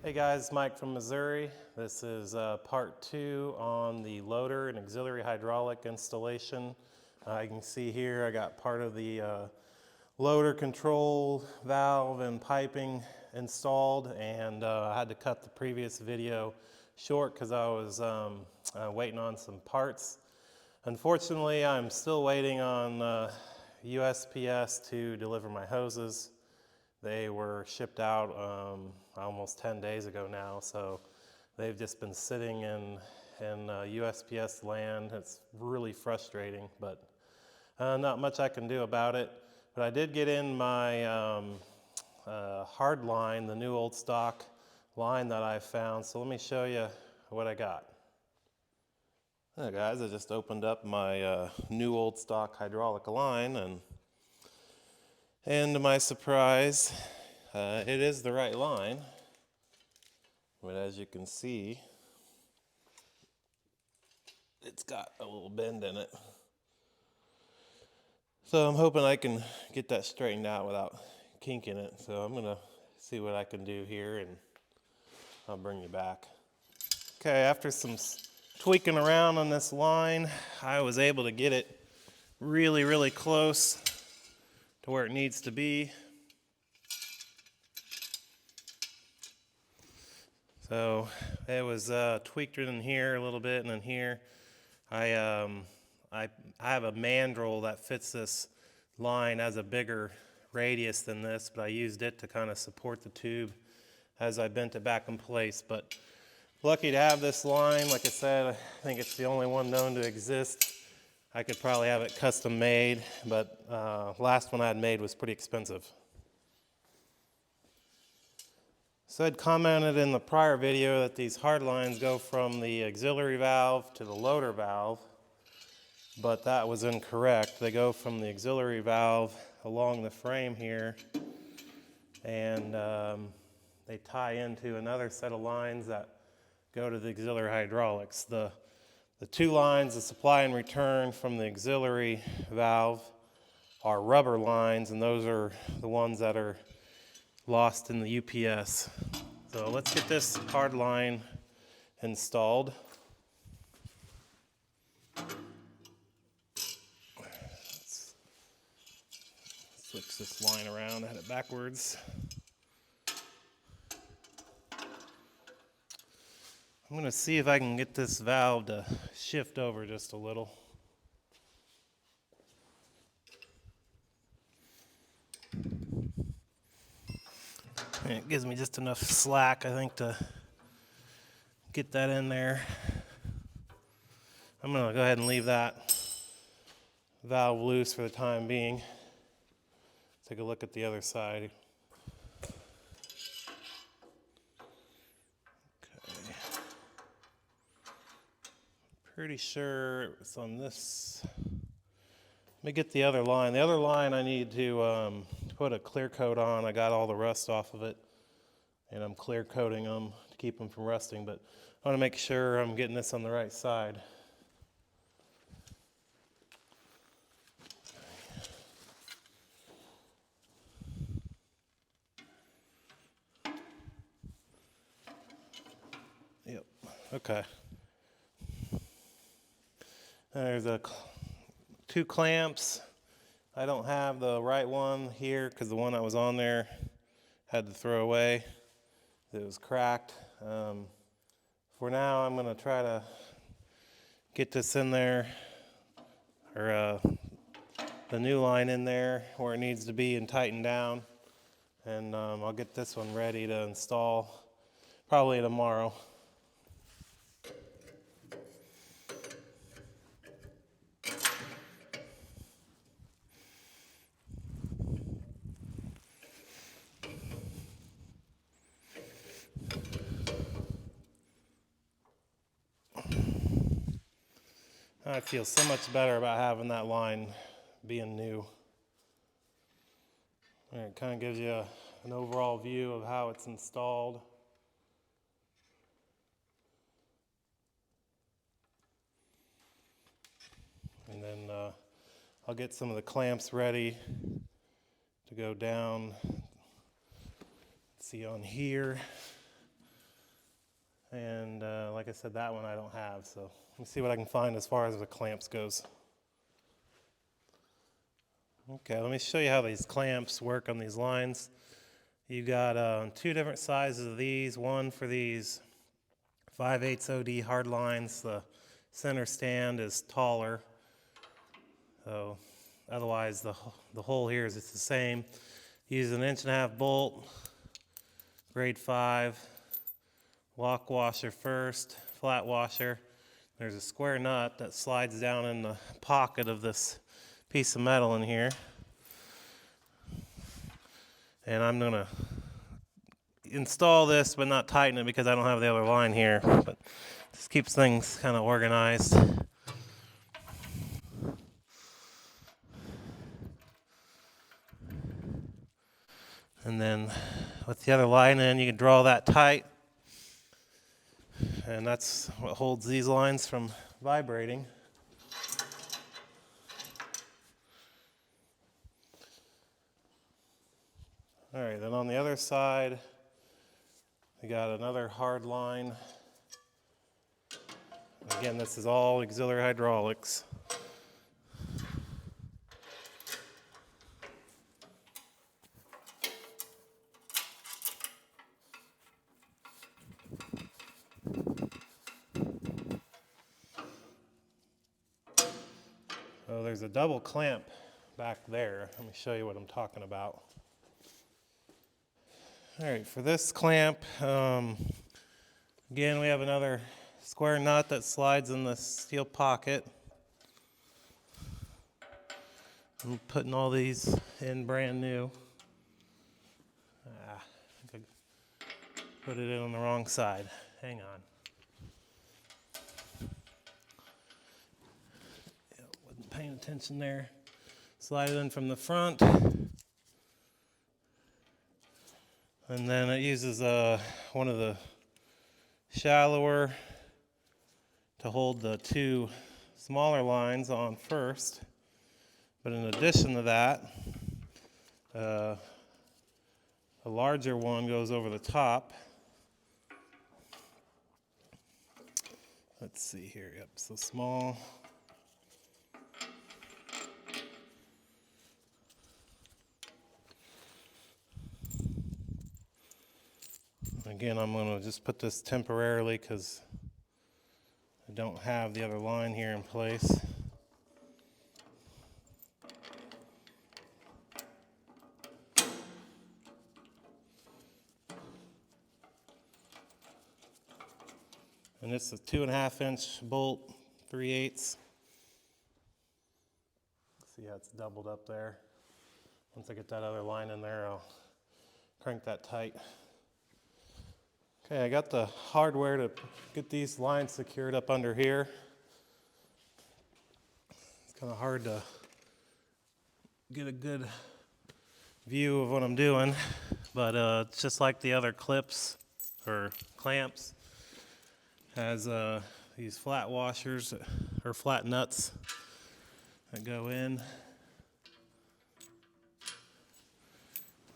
Hey guys, Mike from Missouri. This is part 2 on the loader and auxiliary hydraulic installation. You can see here I got part of the loader control valve and piping installed, and I had to cut the previous video short because I was waiting on some parts. Unfortunately, I'm still waiting on USPS to deliver my hoses. They were shipped out almost 10 days ago now, so they've just been sitting in USPS land. It's really frustrating, but not much I can do about it. But I did get in my hard line, the new old stock line that I found, so let me show you what I got. Hey guys, I just opened up my new old stock hydraulic line, and to my surprise, it is the right line, but as you can see, it's got a little bend in it. So I'm hoping I can get that straightened out without kinking it. So I'm gonna see what I can do here, and I'll bring you back. Okay, after some tweaking around on this line, I was able to get it really close to where it needs to be. So it was tweaked in here a little bit, and then here. I have a mandrel that fits this line, as a bigger radius than this, but I used it to kind of support the tube as I bent it back in place. But lucky to have this line. Like I said, I think it's the only one known to exist. I could probably have it custom made, but last one I had made was pretty expensive. So I'd commented in the prior video that these hard lines go from the auxiliary valve to the loader valve, but that was incorrect. They go from the auxiliary valve along the frame here, and they tie into another set of lines that go to the auxiliary hydraulics. The two lines, the supply and return from the auxiliary valve, are rubber lines, and those are the ones that are lost in the UPS. So let's get this hard line installed. Let's switch this line around, I had it backwards. I'm going to see if I can get this valve to shift over just a little. And it gives me just enough slack, I think, to get that in there. I'm going to go ahead and leave that valve loose for the time being. Take a look at the other side. Okay. Pretty sure it's on this. Let me get the other line. The other line I need to put a clear coat on. I got all the rust off of it, and I'm clear coating them to keep them from rusting, but I want to make sure I'm getting this on the right side. Yep, okay. There's two clamps. I don't have the right one here because the one that was on there had to throw away. It was cracked. For now, I'm going to try to get this in there, or the new line in there where it needs to be and tightened down. And I'll get this one ready to install probably tomorrow. I feel so much better about having that line being new. It kind of gives you an overall view of how it's installed. And then I'll get some of the clamps ready to go down. Let's see on here. And like I said, that one I don't have, so let me see what I can find as far as the clamps goes. Okay, let me show you how these clamps work on these lines. You've got 2 different sizes of these, one for these 5/8 OD hard lines. The center stand is taller, so otherwise the hole here is just the same. Use an 1.5" bolt, grade 5, lock washer first, flat washer. There's a square nut that slides down in the pocket of this piece of metal in here. And I'm gonna install this but not tighten it because I don't have the other line here. But this keeps things kind of organized. And then with the other line in, you can draw that tight. And that's what holds these lines from vibrating. All right, then on the other side, we got another hard line. Again, this is all auxiliary hydraulics. Oh, there's a double clamp back there. Let me show you what I'm talking about. All right, for this clamp, again, we have another square nut that slides in the steel pocket. I'm putting all these in brand new. I think I put it in on the wrong side. Hang on. Yeah, wasn't paying attention there. Slide it in from the front. And then it uses one of the shallower to hold the 2 smaller lines on first. But in addition to that, a larger one goes over the top. Let's see here. Yep, so small. Again, I'm going to just put this temporarily because I don't have the other line here in place. And it's a 2.5" bolt, 3/8. See how it's doubled up there. Once I get that other line in there, I'll crank that tight. Okay, I got the hardware to get these lines secured up under here. It's kind of hard to get a good view of what I'm doing, but it's just like the other clips or clamps. Has these flat washers or flat nuts that go in,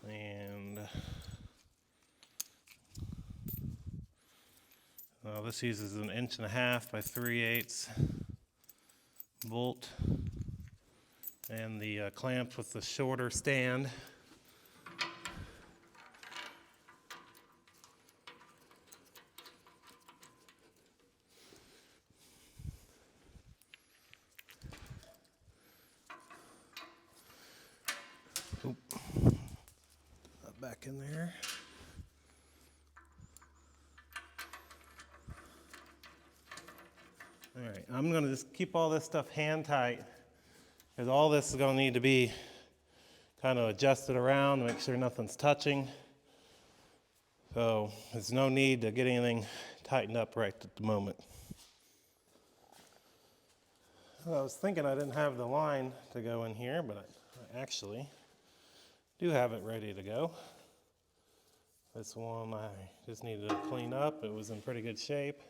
and this uses an 1.5" by 3/8 bolt, and the clamp with the shorter stand. Oop. Back in there. All right, I'm going to just keep all this stuff hand tight because all this is going to need to be kind of adjusted around to make sure nothing's touching. So there's no need to get anything tightened up right at the moment. Well, I was thinking I didn't have the line to go in here, but I actually do have it ready to go. This one I just needed to clean up. It was in pretty good shape.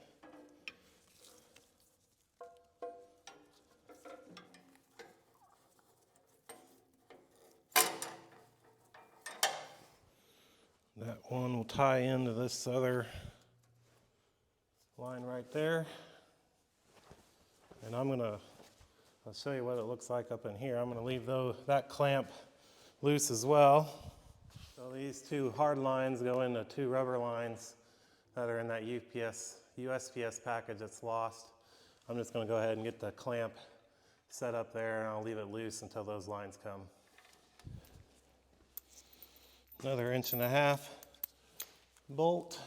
That one will tie into this other line right there. And I'll show you what it looks like up in here. I'm gonna leave that clamp loose as well. So these two hard lines go into two rubber lines that are in that USPS package that's lost. I'm just gonna go ahead and get the clamp set up there, and I'll leave it loose until those lines come. Another 1.5 inch bolt.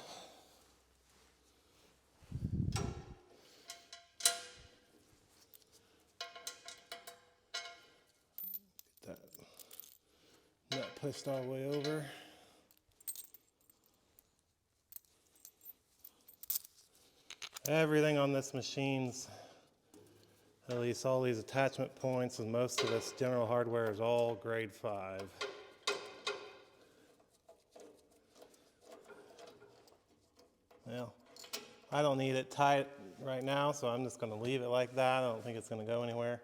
Get that nut pushed all the way over. Everything on this machine's, at least all these attachment points and most of this general hardware, is all grade 5. Well, I don't need it tight right now, so I'm just going to leave it like that. I don't think it's going to go anywhere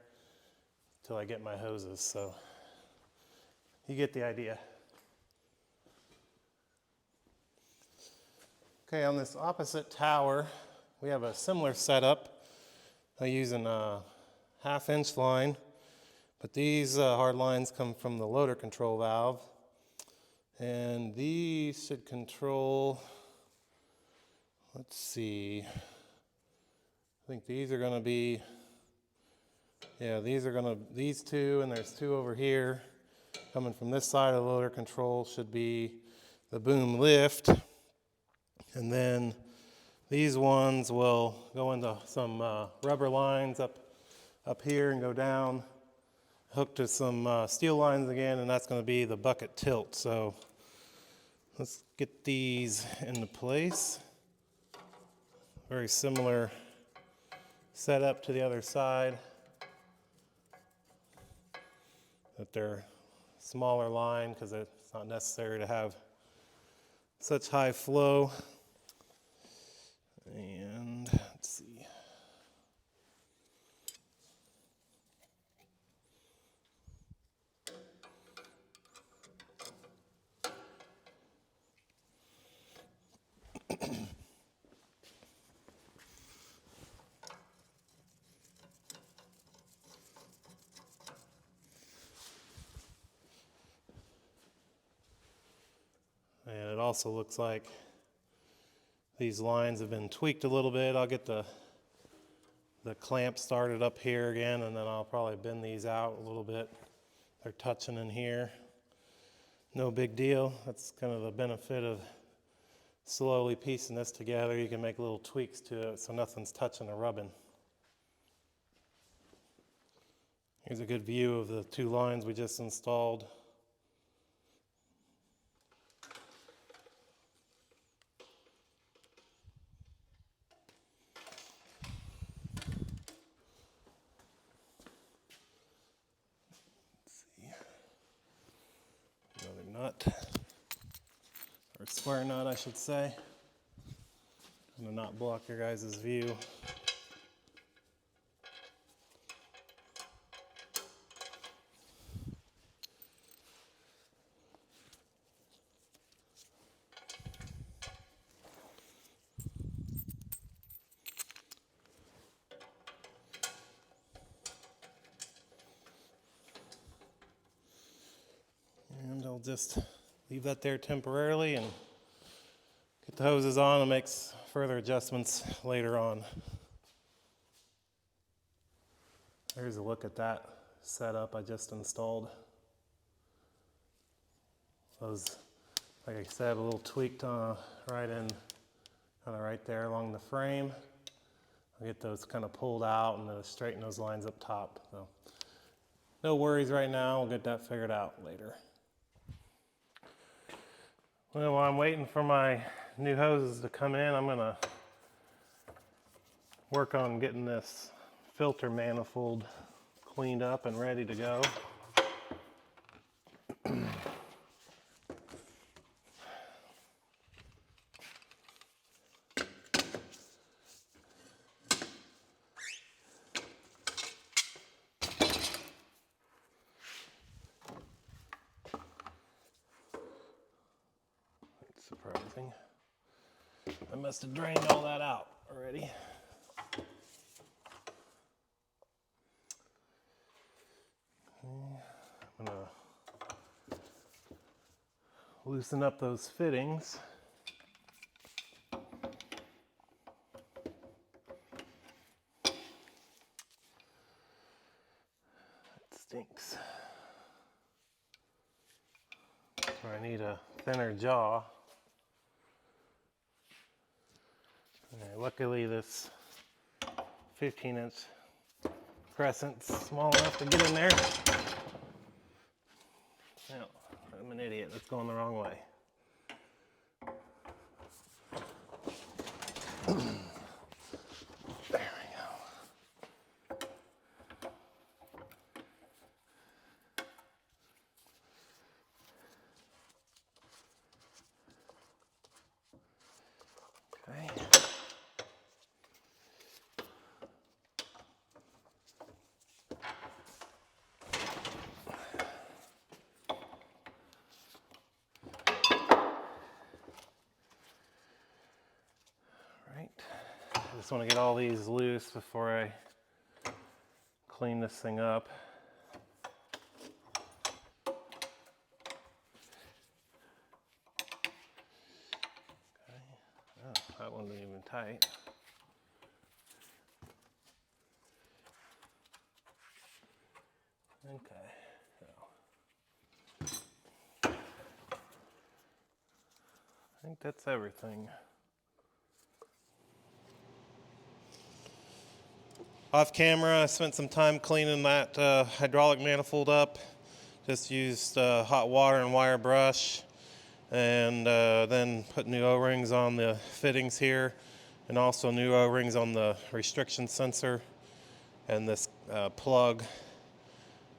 until I get my hoses, so you get the idea. Okay, on this opposite tower, we have a similar setup. I'm using a 1/2 inch line, but these hard lines come from the loader control valve, and these should control, let's see, I think these are going to be, yeah, these two, and there's two over here coming from this side of the loader control, should be the boom lift. And then these ones will go into some rubber lines up here and go down, hook to some steel lines again, and that's going to be the bucket tilt. So let's get these into place. Very similar setup to the other side, but they're smaller line because it's not necessary to have such high flow. And let's see. And it also looks like these lines have been tweaked a little bit. I'll get the clamp started up here again, and then I'll probably bend these out a little bit. They're touching in here. No big deal. That's kind of the benefit of slowly piecing this together. You can make little tweaks to it so nothing's touching or rubbing. Here's a good view of the two lines we just installed. Another nut, or square nut I should say. I'm going to not block your guys' view. And I'll just leave that there temporarily and get the hoses on and make further adjustments later on. There's a look at that setup I just installed. Those, like I said, a little tweaked right in, kind of right there along the frame. I'll get those kind of pulled out and straighten those lines up top. So no worries right now. We'll get that figured out later. Well, while I'm waiting for my new hoses to come in, I'm going to work on getting this filter manifold cleaned up and ready to go. Surprising. I must have drained all that out. already. I'm gonna loosen up those fittings. It stinks. So I need a thinner jaw. And luckily this 15-inch crescent's small enough to get in there. Now, I'm an idiot, that's going the wrong way. There we go. Okay. Right. I just want to get all these loose before I clean this thing up. Okay. Oh, that one wasn't even tight. Okay. So. I think that's everything. Off camera, I spent some time cleaning that hydraulic manifold up. Just used hot water and wire brush, and then put new O-rings on the fittings here, and also new O-rings on the restriction sensor and this plug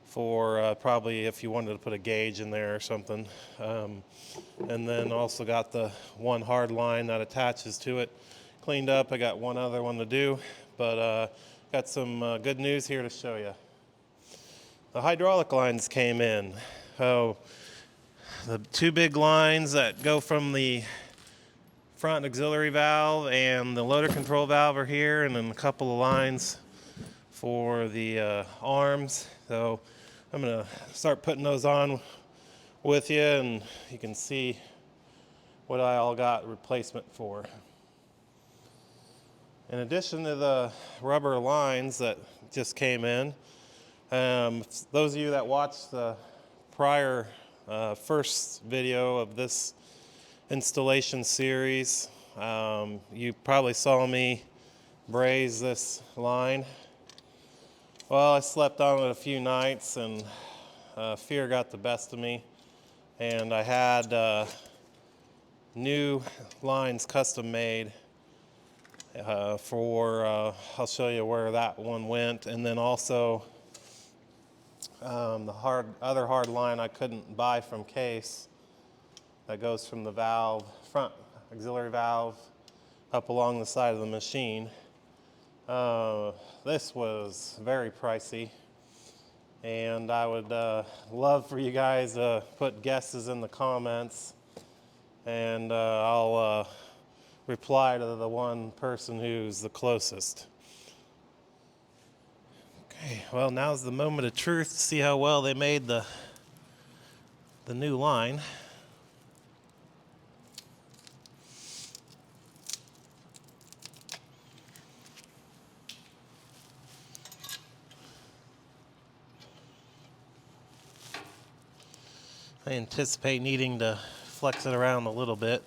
for probably if you wanted to put a gauge in there or something. And then also got the one hard line that attaches to it cleaned up. I got one other one to do, but got some good news here to show you. The hydraulic lines came in. Oh, the two big lines that go from the front auxiliary valve and the loader control valve are here, and then a couple of lines for the arms. So I'm gonna start putting those on with you, and you can see what I all got replacement for. In addition to the rubber lines that just came in, those of you that watched the prior first video of this installation series, you probably saw me braze this line. Well, I slept on it a few nights and fear got the best of me, and I had new lines custom made for, I'll show you where that one went, and then also the other hard line I couldn't buy from Case that goes from the valve, front auxiliary valve, up along the side of the machine. This was very pricey, and I would love for you guys to put guesses in the comments, and I'll reply to the one person who's the closest. Okay, well, now's the moment of truth to see how well they made the new line. I anticipate needing to flex it around a little bit.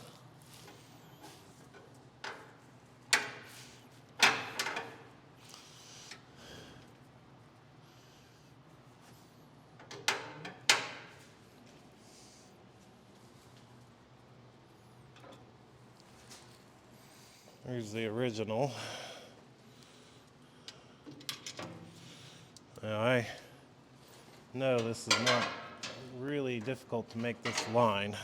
Here's the original. Now I know this is not really difficult to make this line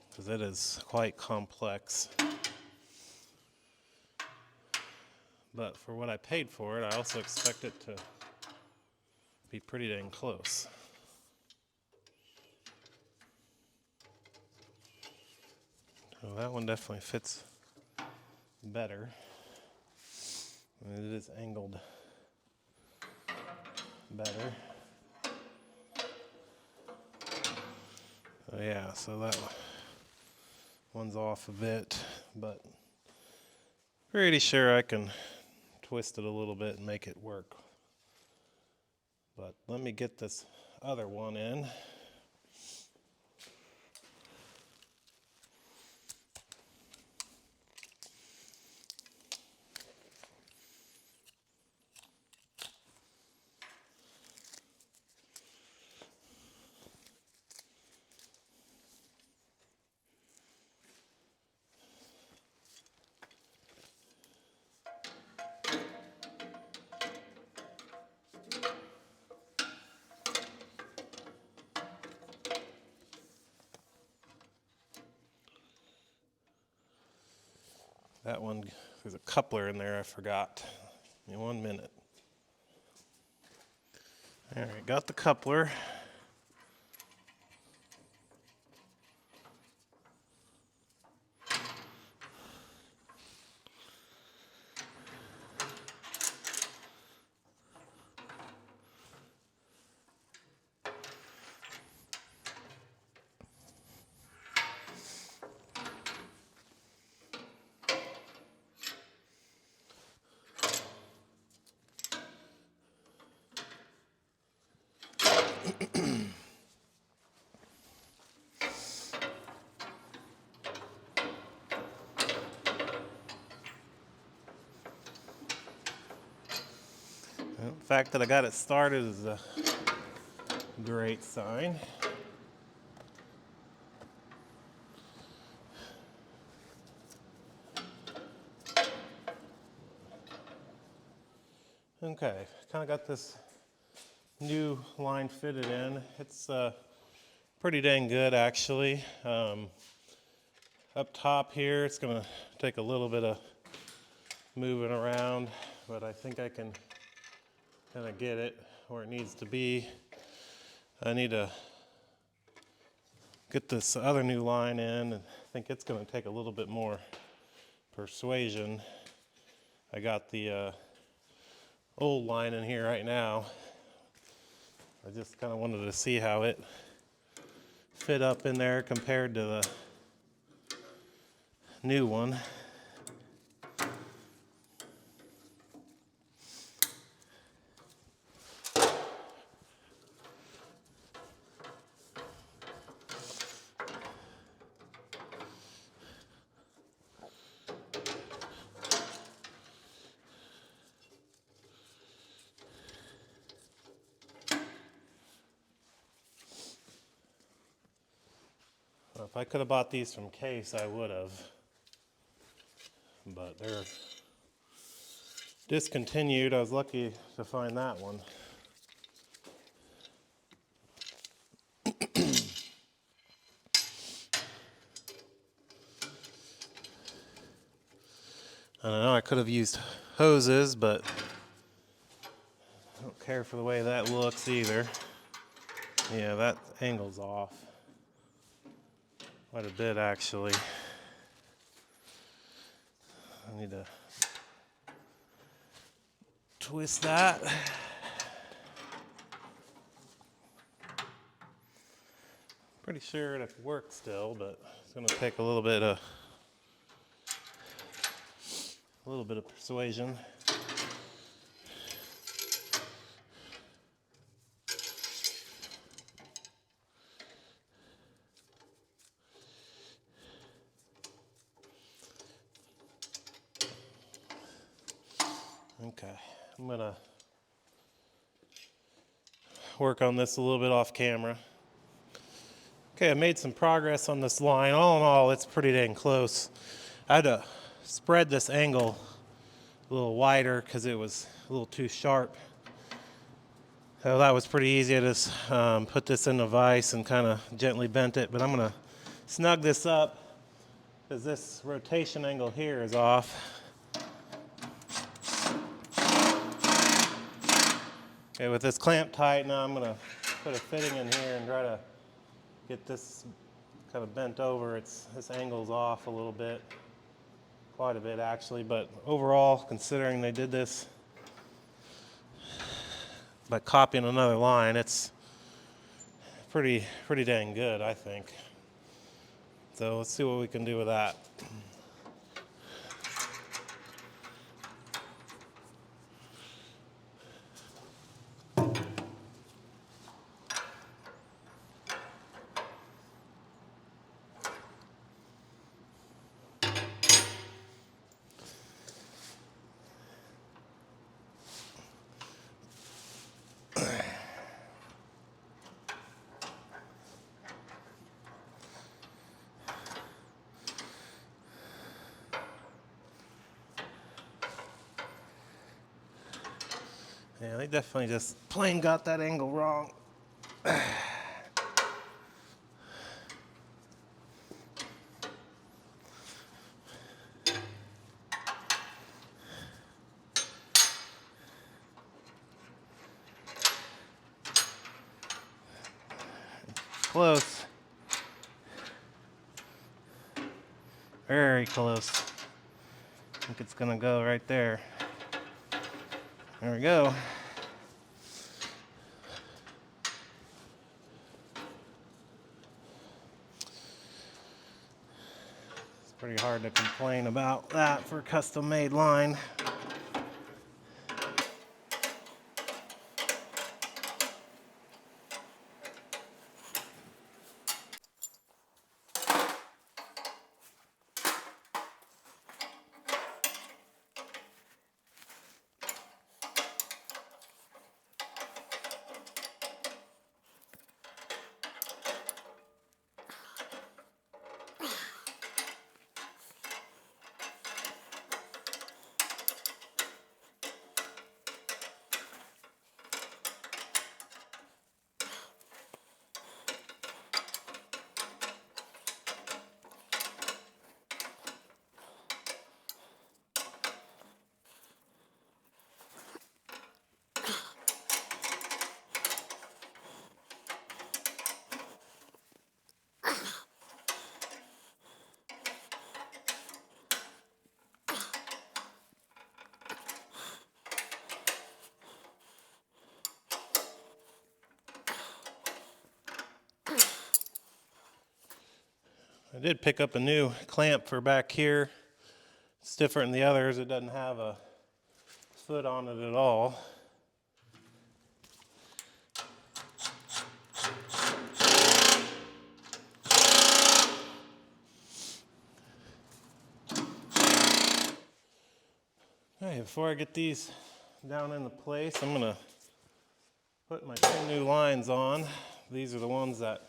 because it is quite complex. But for what I paid for it, I also expect it to be pretty dang close. So that one definitely fits better. It is angled better. So yeah, so that one's off a bit, but pretty sure I can twist it a little bit and make it work. But let me get this other one in. That one, there's a coupler in there, I forgot. Give me 1 minute. All right, got the coupler. The fact that I got it started is a great sign. Okay, kind of got this new line fitted in. It's pretty dang good actually. Up top here, it's gonna take a little bit of moving around, but I think I can kind of get it where it needs to be. I need to get this other new line in, and I think it's gonna take a little bit more persuasion. I got the old line in here right now. I just kind of wanted to see how it fit up in there compared to the new one. If I could have bought these from Case, I would have, but they're discontinued. I was lucky to find that one. I don't know, I could have used hoses, but I don't care for the way that looks either. Yeah, that angle's off quite a bit actually. I need to twist that. Pretty sure it works still, but it's going to take a little bit of persuasion. Okay, I'm gonna work on this a little bit off camera. Okay, I made some progress on this line. All in all, it's pretty dang close. I had to spread this angle a little wider because it was a little too sharp. So that was pretty easy. I just put this in a vise and kind of gently bent it, but I'm gonna snug this up because this rotation angle here is off. Okay, with this clamp tight, now I'm gonna put a fitting in here and try to get this kind of bent over. This angle's off a little bit. quite a bit actually, but overall, considering they did this by copying another line, it's pretty dang good, I think. So let's see what we can do with that. Yeah, they definitely just plain got that angle wrong. Close. Very close. I think it's gonna go right there. There we go. It's pretty hard to complain about that for a custom-made line. I did pick up a new clamp for back here. It's different than the others. It doesn't have a foot on it at all. Okay, before I get these down into place, I'm gonna put my two new lines on. These are the ones that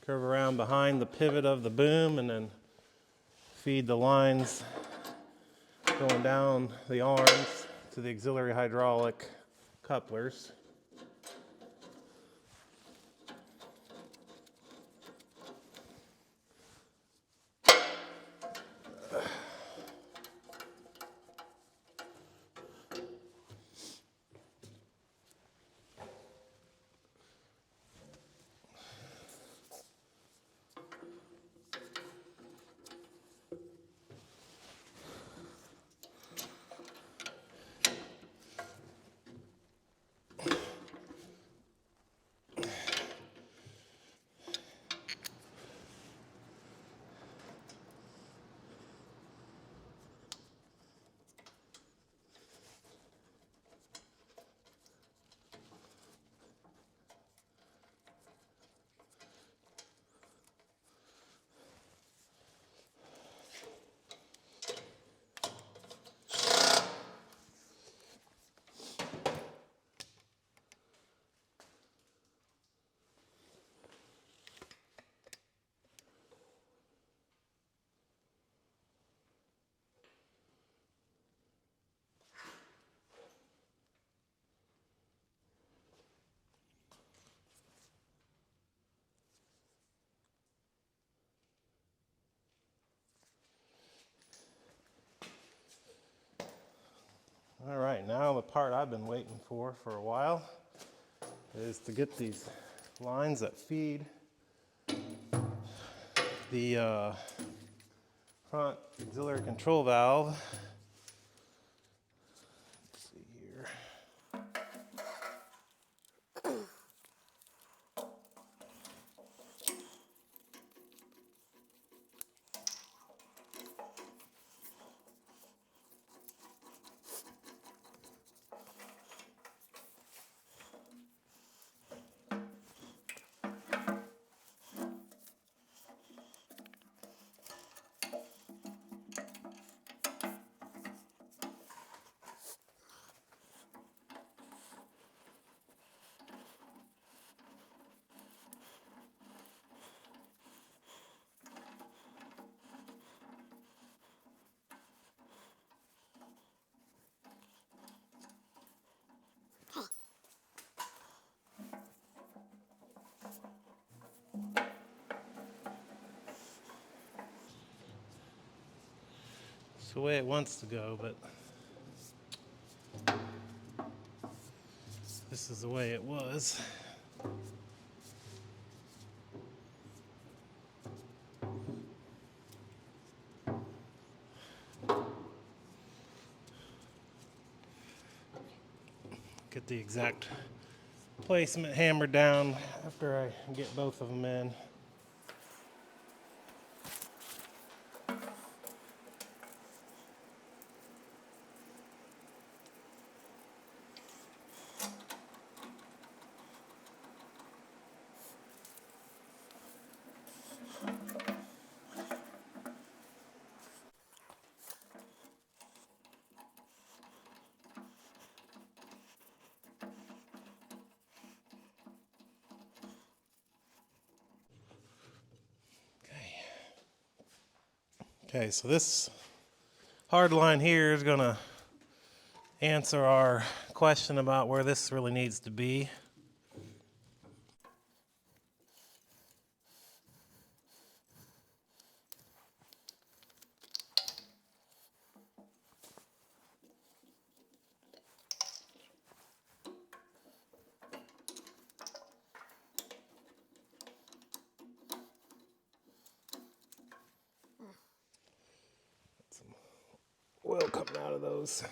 curve around behind the pivot of the boom and then feed the lines going down the arms to the auxiliary hydraulic couplers. All right, now the part I've been waiting for a while is to get these lines that feed the front auxiliary control valve. Let's see here. It's the way it wants to go, but this is the way it was. Get the exact placement hammered down after I get both of them in. Okay, so this hard line here is going to answer our question about where this really needs to be. Some oil coming out of those.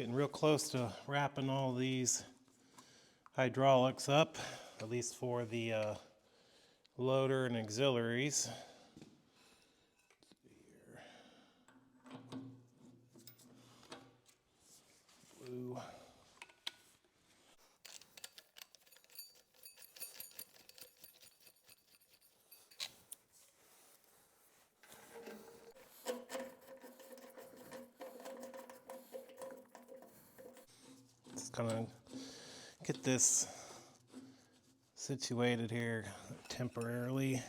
Getting real close to wrapping all these hydraulics up, at least for the loader and auxiliaries. Blue. Just kind of get this situated here temporarily.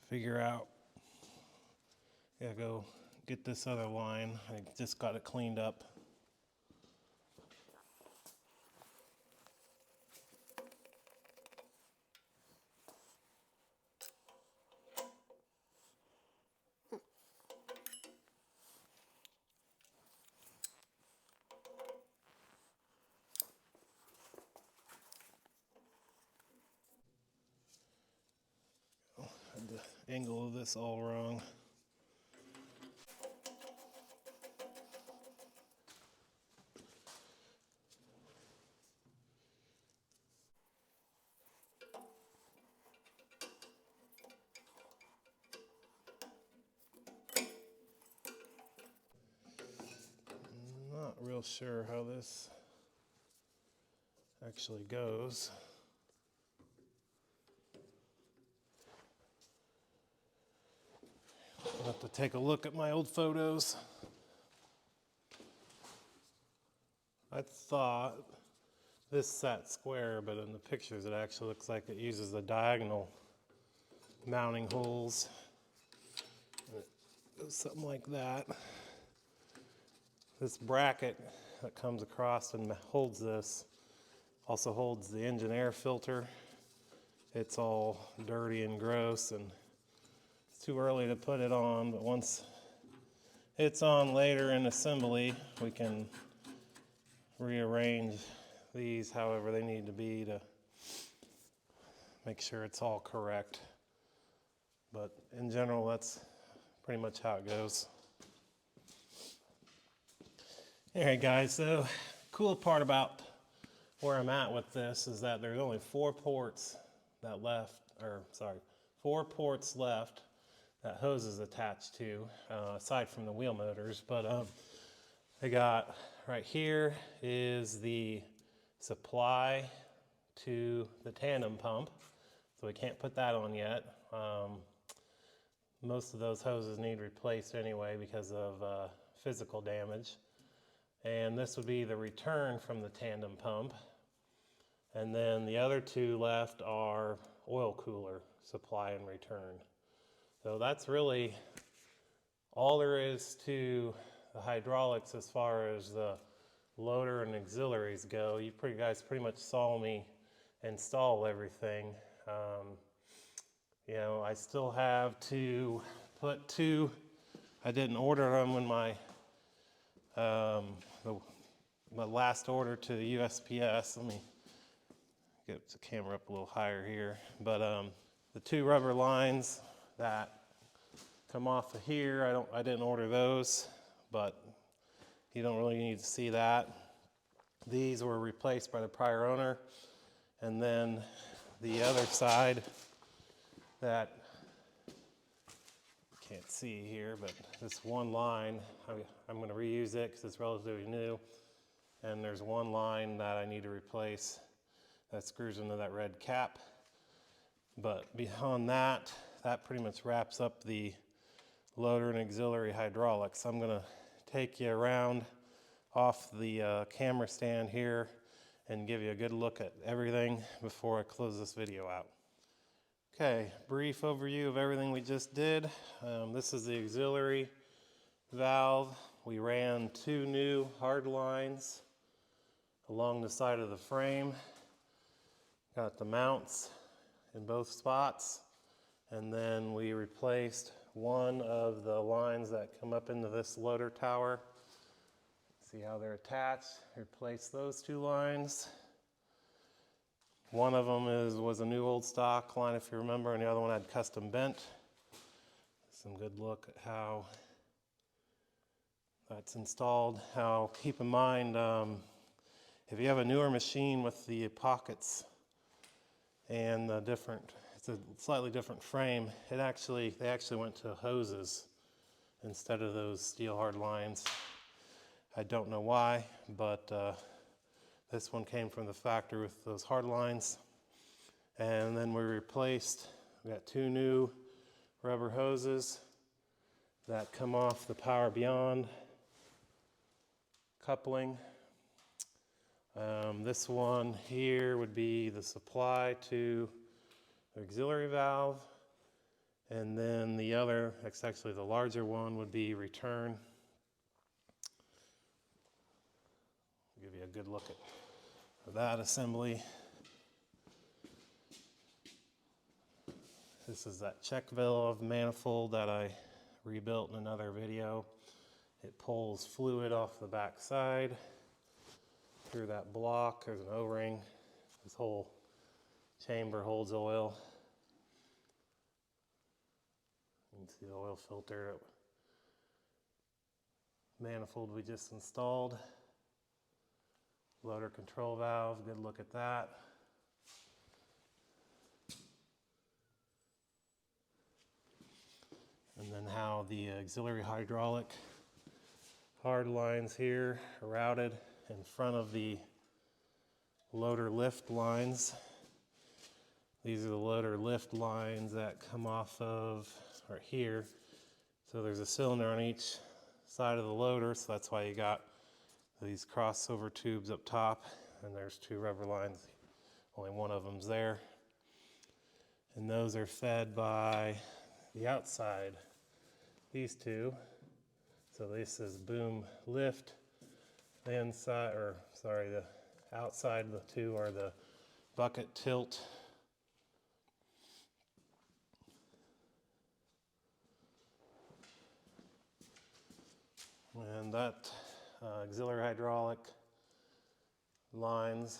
Figure out, yeah, go get this other line. I just got it cleaned up. Had the angle of this all wrong. Not real sure how this actually goes. I'll have to take a look at my old photos. I thought this sat square, but in the pictures it actually looks like it uses the diagonal mounting holes. It goes something like that. This bracket that comes across and holds this also holds the engine air filter. It's all dirty and gross, and it's too early to put it on, but once it's on later in assembly, we can rearrange these however they need to be to make sure it's all correct. But in general, that's pretty much how it goes. All right, guys, so cool part about where I'm at with this is that there's only four ports left that hose is attached to, aside from the wheel motors. But I got right here is the supply to the tandem pump, so we can't put that on yet. Most of those hoses need replaced anyway because of physical damage. And this would be the return from the tandem pump. And then the other two left are oil cooler supply and return. So that's really all there is to the hydraulics as far as the loader and auxiliaries go. You guys pretty much saw me install everything. You know, I still have to put two, I didn't order them when my last order to the USPS. Let me get the camera up a little higher here. But the two rubber lines that come off of here, I didn't order those, but you don't really need to see that. These were replaced by the prior owner. And then the other side that you can't see here, but this one line, I'm going to reuse it because it's relatively new. And there's one line that I need to replace that screws into that red cap. But beyond that, that pretty much wraps up the loader and auxiliary hydraulics. I'm going to take you around off the camera stand here and give you a good look at everything before I close this video out. Okay, brief overview of everything we just did. This is the auxiliary valve. We ran two new hard lines along the side of the frame. Got the mounts in both spots, and then we replaced one of the lines that come up into this loader tower. See how they're attached. Replace those two lines. One of them was a new old stock line, if you remember, and the other one had custom bent. Some good look at how that's installed. Now keep in mind, if you have a newer machine with the pockets and the it's a slightly different frame, they actually went to hoses instead of those steel hard lines. I don't know why, but this one came from the factory with those hard lines. And then we got 2 new rubber hoses that come off the Power Beyond coupling. This one here would be the supply to the auxiliary valve, and then the other, that's actually the larger one, would be return. I'll give you a good look at that assembly. This is that check valve manifold that I rebuilt in another video. It pulls fluid off the back side through that block. There's an O-ring. This whole chamber holds oil. You can see the oil filter manifold we just installed. Loader control valve, good look at that. And then how the auxiliary hydraulic hard lines here are routed in front of the loader lift lines. These are the loader lift lines that come off of right here. So there's a cylinder on each side of the loader, so that's why you got these crossover tubes up top, and there's 2 rubber lines. Only one of them's there. And those are fed by the outside, these 2. So this is boom lift. The outside of the 2 are the bucket tilt. And that auxiliary hydraulic lines.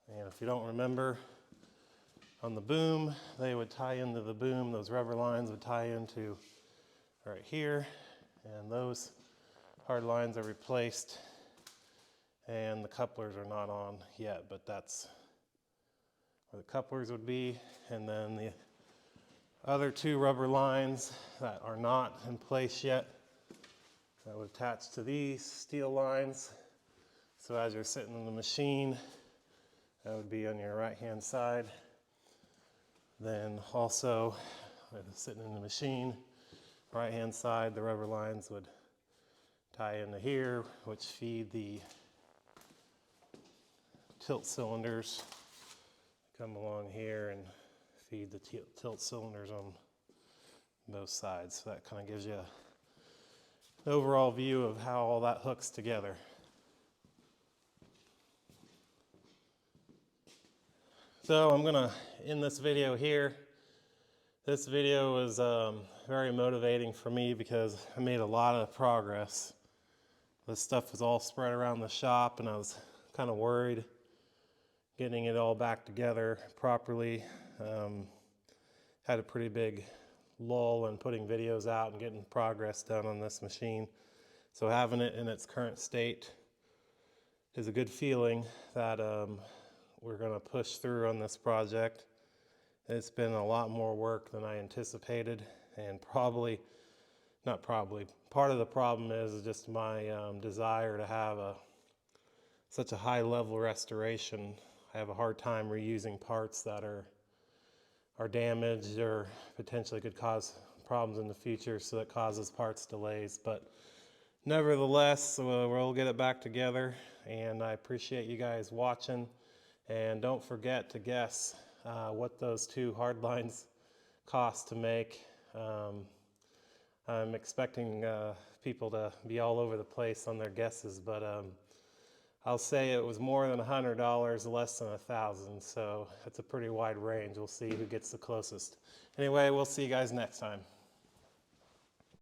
And if you don't remember, on the boom, they would tie into the boom. Those rubber lines would tie into right here, and those hard lines are replaced, and the couplers are not on yet, but that's where the couplers would be. And then the other 2 rubber lines that are not in place yet, that would attach to these steel lines. So as you're sitting in the machine, that would be on your right-hand side. Then also, sitting in the machine, right-hand side, the rubber lines would tie into here, which feed the tilt cylinders. Come along here and feed the tilt cylinders on both sides. So that kind of gives you an overall view of how all that hooks together. So I'm going to end this video here. This video was very motivating for me because I made a lot of progress. This stuff was all spread around the shop, and I was kind of worried getting it all back together properly. Had a pretty big lull in putting videos out and getting progress done on this machine. So having it in its current state is a good feeling that we're going to push through on this project. It's been a lot more work than I anticipated, and part of the problem is just my desire to have such a high level restoration. I have a hard time reusing parts that are damaged or potentially could cause problems in the future, so that causes parts delays. But nevertheless, we'll get it back together, and I appreciate you guys watching. And don't forget to guess what those 2 hard lines cost to make. I'm expecting people to be all over the place on their guesses, but I'll say it was more than $100, less than $1,000, so it's a pretty wide range. We'll see who gets the closest. Anyway, we'll see you guys next time.